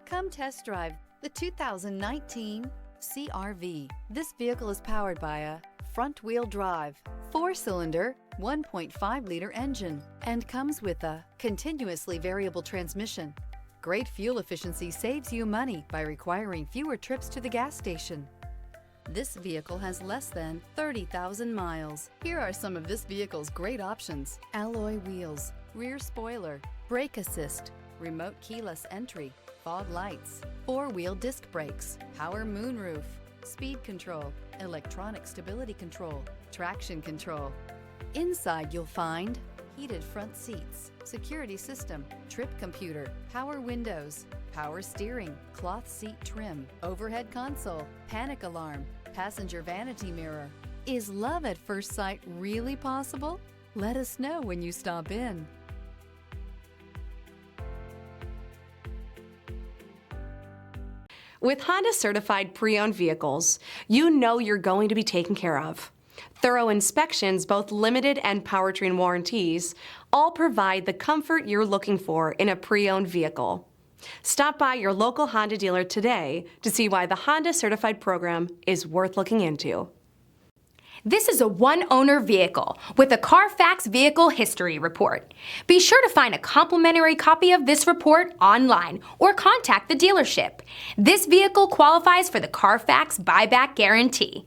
Come test drive the 2019 CR-V. This vehicle is powered by a front-wheel drive, 4-cylinder, 1.5-liter engine, and comes with a continuously variable transmission. Great fuel efficiency saves you money by requiring fewer trips to the gas station. This vehicle has less than 30,000 miles. Here are some of this vehicle's great options: alloy wheels, rear spoiler, brake assist, remote keyless entry, fog lights, 4-wheel disc brakes, power moonroof, speed control, electronic stability control, traction control. Inside you'll find heated front seats, security system, trip computer, power windows, power steering, cloth seat trim, overhead console, panic alarm, passenger vanity mirror. Is love at first sight really possible? Let us know when you stop in. With Honda certified pre-owned vehicles, you know you're going to be taken care of. Thorough inspections, both limited and powertrain warranties, all provide the comfort you're looking for in a pre-owned vehicle. Stop by your local Honda dealer today to see why the Honda certified program is worth looking into. This is a one-owner vehicle with a Carfax Vehicle History Report. Be sure to find a complimentary copy of this report online or contact the dealership. This vehicle qualifies for the Carfax Buyback Guarantee.